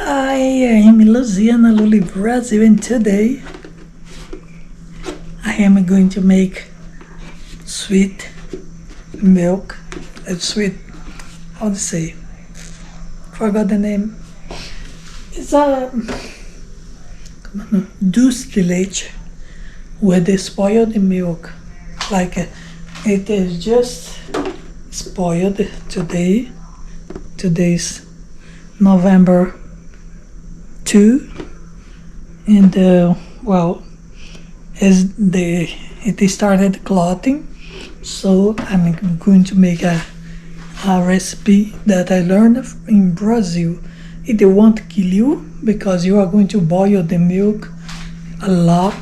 Hi, I'm Luziana, Luli, Brazil, and today I am going to make sweet milk, sweet, how to say, forgot the name. It's a Dulce de Leche with the spoiled milk. Like it is just spoiled today. Today's November 2, and well, as it started clotting, so I'm going to make a recipe that I learned in Brazil. It won't kill you because you are going to boil the milk a lot,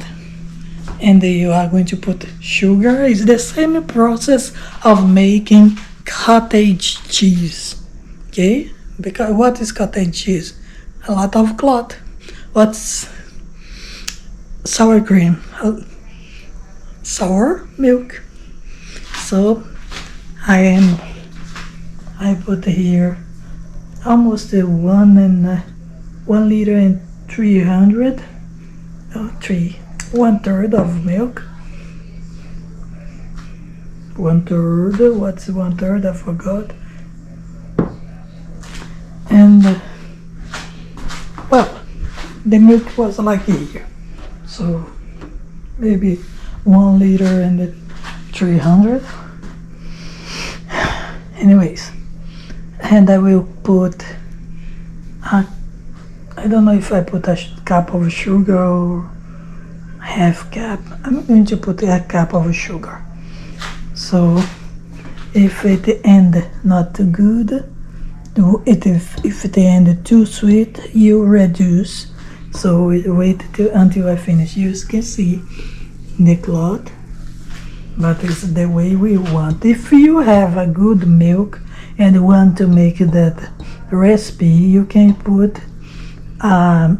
and you are going to put sugar. It's the same process of making cottage cheese. Okay, because what is cottage cheese? A lot of clot. What's sour cream? Sour milk. So I put here almost 1 liter and 300, 1/3 of milk. 1/3. What's 1/3? I forgot. And well, the milk was like here, so maybe 1 liter and 300. Anyways, and I will put I don't know if I put a cup of sugar or half cup. I'm going to put a cup of sugar. So if it end not too good, if it end too sweet, you reduce. So wait until I finish. You can see the clot, but it's the way we want. If you have a good milk and want to make that recipe, you can put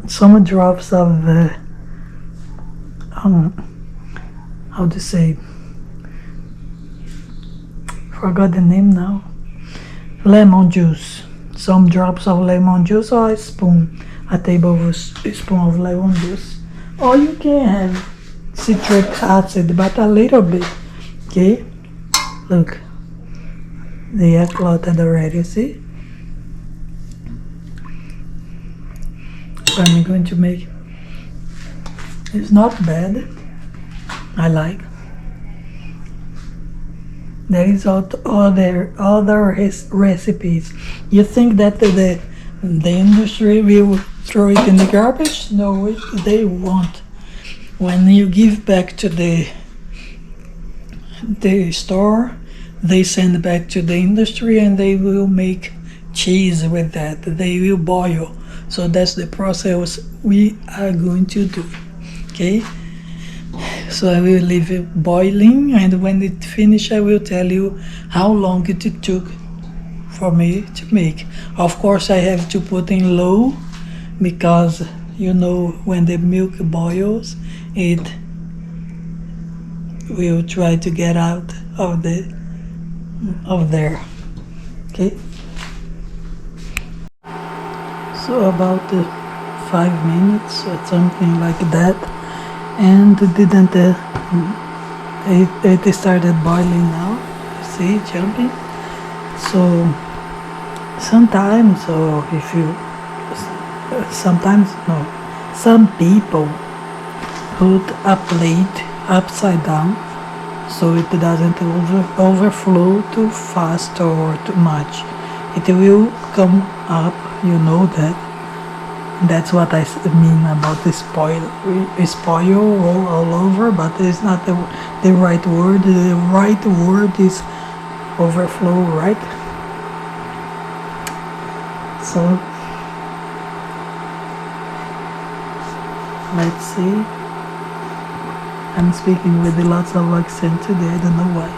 some drops of how to say, forgot the name now, lemon juice. Some drops of lemon juice, or a tablespoon of lemon juice, or you can have citric acid, but a little bit. Okay, look, they are clotted already. See, I'm going to make. It's not bad. I like. There is other recipes. You think that the industry will throw it in the garbage? No, they won't. When you give back to the store, they send back to the industry, and they will make cheese with that. They will boil. So that's the process we are going to do. Okay. So I will leave it boiling, and when it finishes, I will tell you how long it took for me to make. Of course, I have to put in low, because you know when the milk boils, it will try to get out of there. Okay. So about 5 minutes or something like that. And it didn't it started boiling now, you see, jumping. So sometimes, or if you sometimes no, some people put a plate upside down so it doesn't overflow too fast or too much. It will come up, you know that. That's what I mean about the spoil all over, but it's not the right word. The right word is overflow, right? So let's see. I'm speaking with lots of accent today. I don't know why.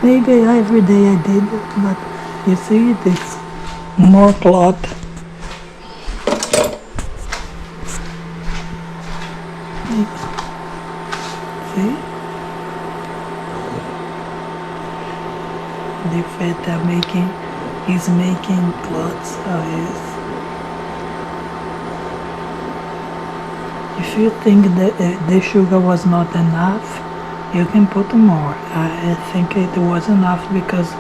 Maybe every day I did, but you see, it's more cloth. See? The fat I'm making He's making clots of his. If you think that the sugar was not enough, you can put more. I think it was enough because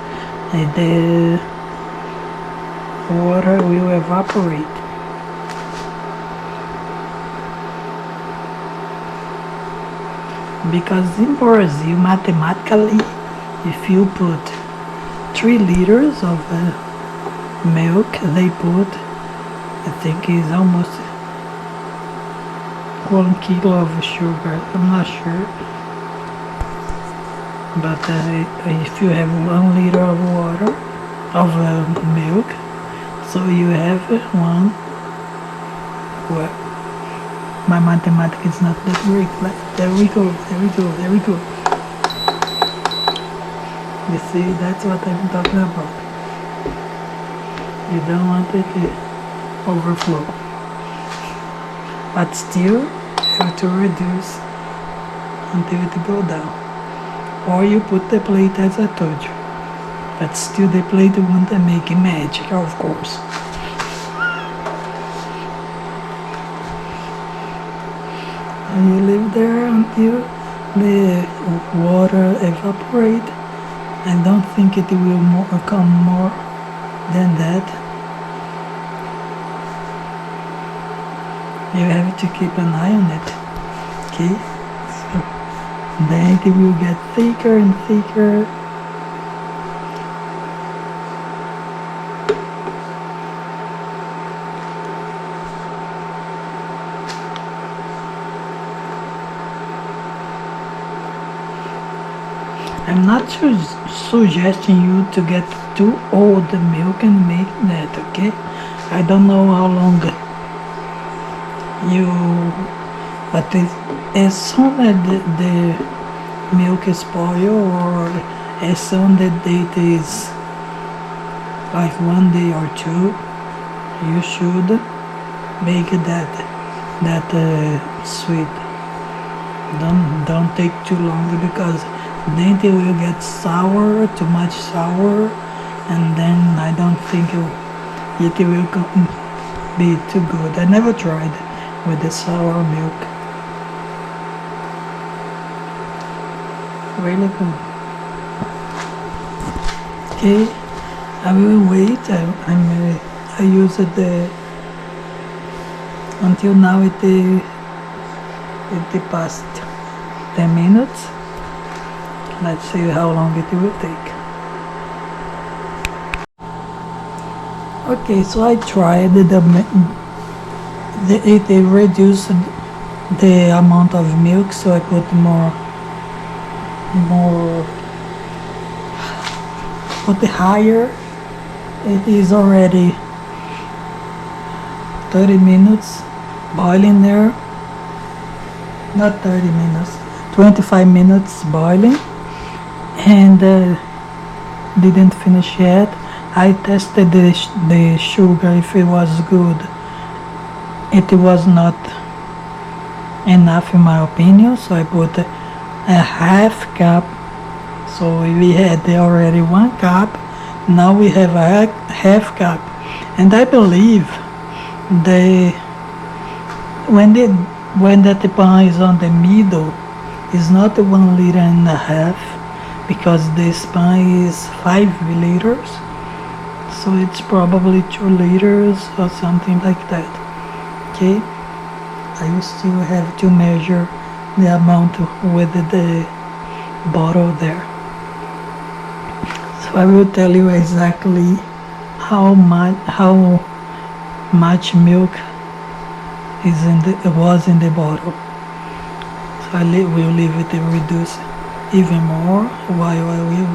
the water will evaporate. Because in Brazil, mathematically, if you put 3 liters of milk, they put, I think it's almost 1 kilo of sugar. I'm not sure. But if you have 1 liter of water, of milk, so you have one, well, my mathematics is not that great. There we go. You see, that's what I'm talking about. You don't want it to overflow. But still, you have to reduce until it go down. Or you put the plate as I told you. But still the plate won't make magic, of course. And you leave there until the water evaporate. I don't think it will come more than that. You have to keep an eye on it, okay? So then it will get thicker and thicker. I'm not suggesting you to get too old milk and make that, okay? I don't know how long but as soon as the milk is spoiled, or as soon as the date is like 1 day or 2, you should make that sweet. Don't take too long, because then it will get sour, too much sour, and then I don't think it will be too good. I never tried with the sour milk. Really good. Okay, I will wait. I use it until now. It passed 10 minutes. Let's see how long it will take. Okay, so I tried it reduced the amount of milk, so I put put it higher. It is already 30 minutes boiling there. Not 30 minutes, 25 minutes boiling, and didn't finish yet. I tested the sugar if it was good. It was not enough in my opinion, so I put a half cup. So we had already 1 cup, now we have a half cup. And I believe when that pan is on the middle, it's not 1 liter and a half, because this pan is 5 liters, so it's probably 2 liters or something like that. Okay, I will still have to measure the amount with the bottle there. So I will tell you exactly how much milk was in the bottle. So I will leave it and reduce even more while I will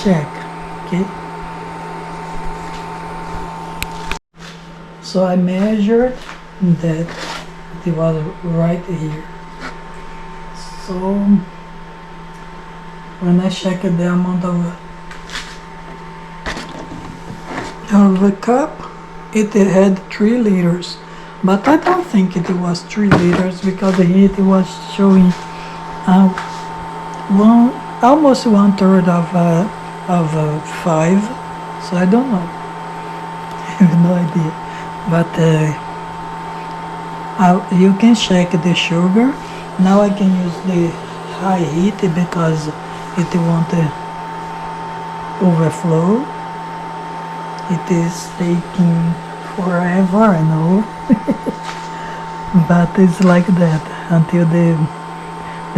check. Okay. So I measured that it was right here. So when I checked the amount of a cup, it had 3 liters. But I don't think it was 3 liters, because here it was showing almost 1/3 of 5 So I don't know. I have no idea. But you can check the sugar. Now I can use the high heat because it won't overflow. It is taking forever, I know. But it's like that until the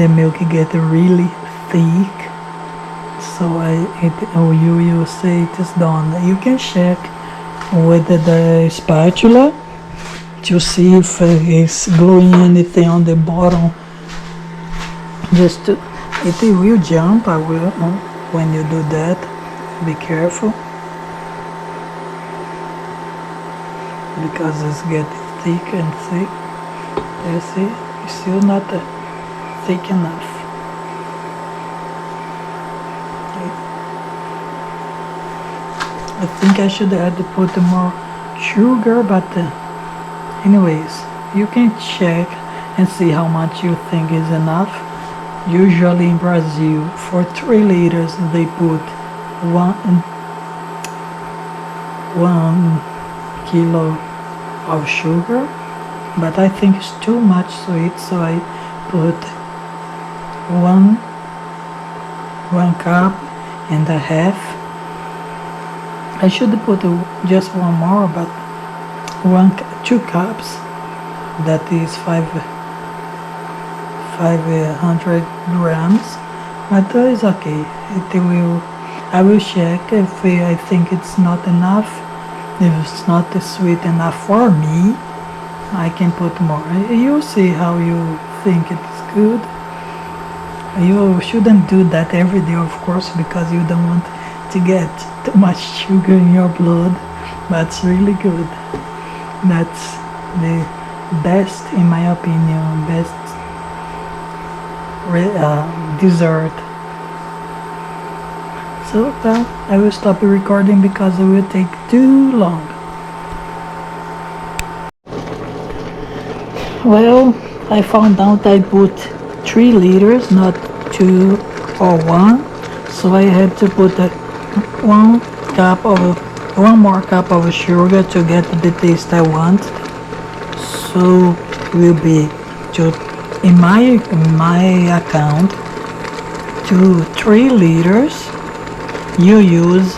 milk get really thick. So you will say it is done. You can check with the spatula to see if it's gluing anything on the bottom. It will jump. I will when you do that. Be careful because it's getting thick and thick. You see, it's still not thick enough. I think I should have to put more sugar, but anyways, you can check and see how much you think is enough. Usually in Brazil, for 3 liters, they put 1 kilo of sugar, but I think it's too much sweet, so I put 1 cup and a half. I should put just one more, but 2 cups, that is 500 grams, but it's okay. I will check if I think it's not enough. If it's not sweet enough for me, I can put more. You'll see how you think it's good. You shouldn't do that every day, of course, because you don't want to get too much sugar in your blood, but it's really good. That's the best, in my opinion, best dessert. So I will stop recording because it will take too long. Well, I found out I put 3 liters, not 2 or 1, so I had to put 1 more cup of sugar to get the taste I want. So will be in my account to 3 liters. You use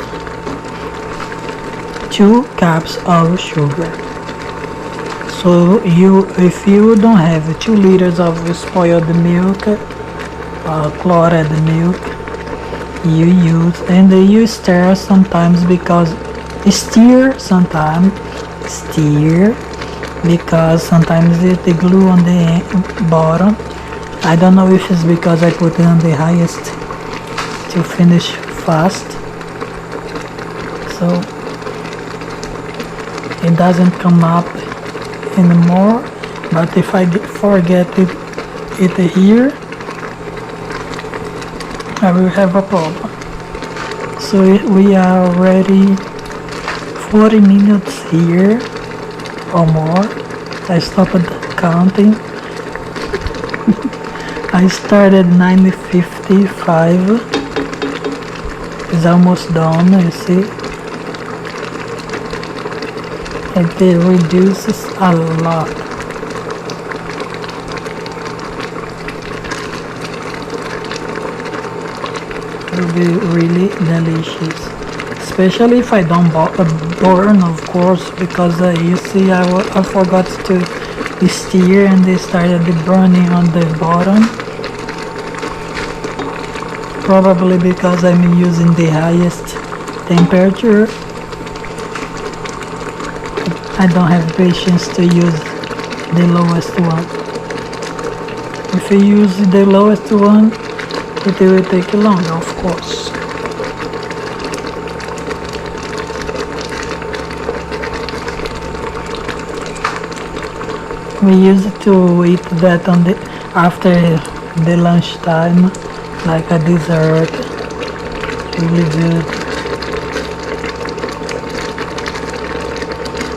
2 cups of sugar. So if you don't have 2 liters of spoiled milk, clotted milk, you use, and you stir sometimes because stir because sometimes the glue on the bottom. I don't know if it's because I put it on the highest to finish fast, so it doesn't come up anymore. But if I forget it here, I will have a problem. So we are already 40 minutes here or more. I stopped counting. I started 9:55. It's almost done, you see. It reduces a lot. It will be really delicious, especially if I don't burn, of course, because you see I forgot to stir and they started burning on the bottom. Probably because I'm using the highest temperature. I don't have patience to use the lowest one. If you use the lowest one, it will take longer, of course. We used to eat that after the lunchtime, like a dessert. Really good.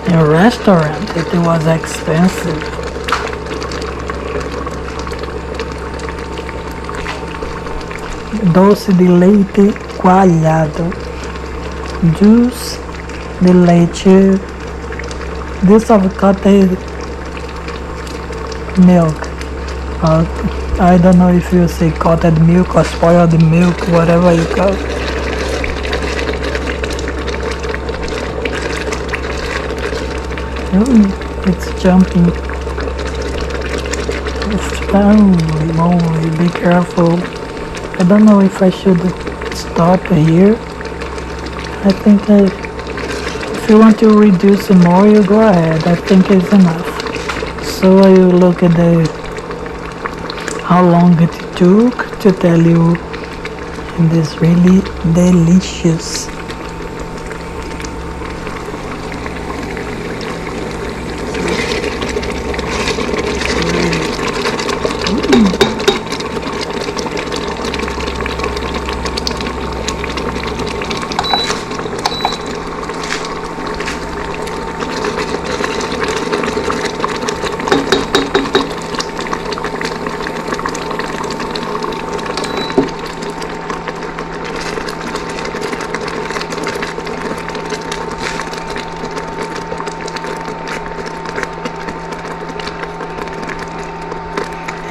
In a restaurant, it was expensive. Doce de Leite Coalhado. Dulce de Leche. This avocado milk. I don't know if you say cottage milk or spoiled milk, whatever you call it. Oh, it's jumping. Holy, be careful. I don't know if I should stop here. I think if you want to reduce more, you go ahead. I think it's enough. So I will look at how long it took to tell you, and it's really delicious.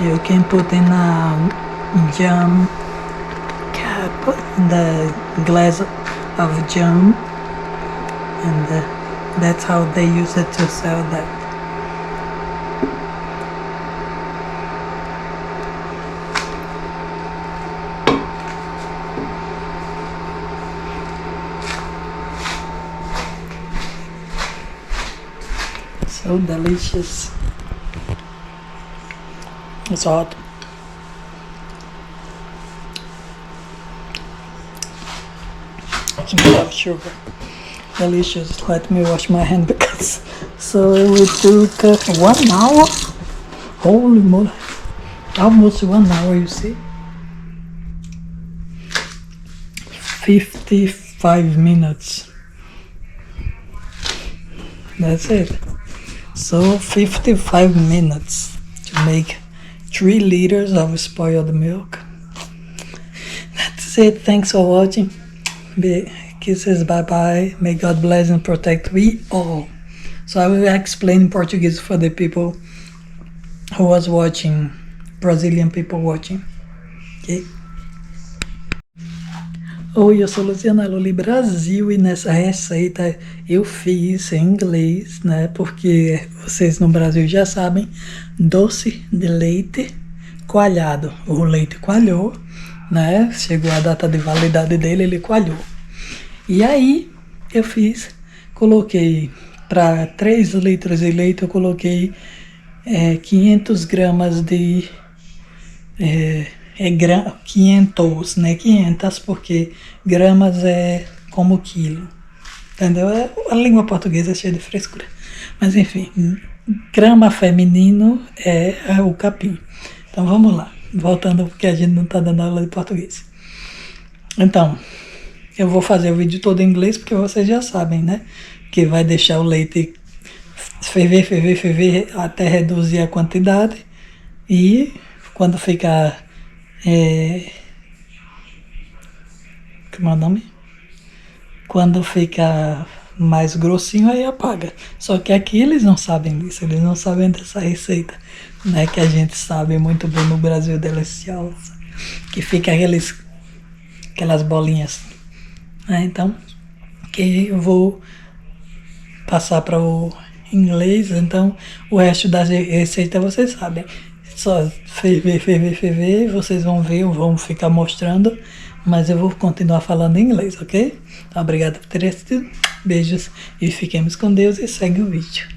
You can put in a jam cap, the glass of jam, and that's how they use it to sell that. So delicious. It's hot. It's made of sugar. Delicious. Let me wash my hand because so it took 1 hour. Holy moly. Almost 1 hour, you see. 55 minutes. That's it. So 55 minutes to make 3 liters of spoiled milk. That's it. Thanks for watching. Kisses. Bye bye. May God bless and protect we all. So I will explain in Portuguese for the people who was watching, Brazilian people watching. Okay? Oi, eu sou Luziana Luli Brasil e nessa receita eu fiz em inglês, né? Porque vocês no Brasil já sabem, doce de leite coalhado. O leite coalhou, né? Chegou a data de validade dele, ele coalhou. E aí eu fiz, coloquei para 3 litros de leite, eu coloquei 500 gramas de... 500, né? 500, porque gramas é como quilo, entendeu? A língua portuguesa é cheia de frescura. Mas enfim, grama feminino é o capim. Então vamos lá, voltando porque a gente não tá dando aula de português. Então, eu vou fazer o vídeo todo em inglês porque vocês já sabem, né? Que vai deixar o leite ferver até reduzir a quantidade e quando ficar como é o nome? Quando fica mais grossinho, aí apaga. Só que aqui eles não sabem disso, eles não sabem dessa receita, né? Que a gente sabe muito bem no Brasil deliciosa, que fica aquelas bolinhas, né? Então, que eu vou passar para o inglês, então o resto da receita vocês sabem. Só ferver, vocês vão ver, vão ficar mostrando, mas eu vou continuar falando em inglês, ok? Então, obrigado por ter assistido, beijos e fiquemos com Deus e segue o vídeo.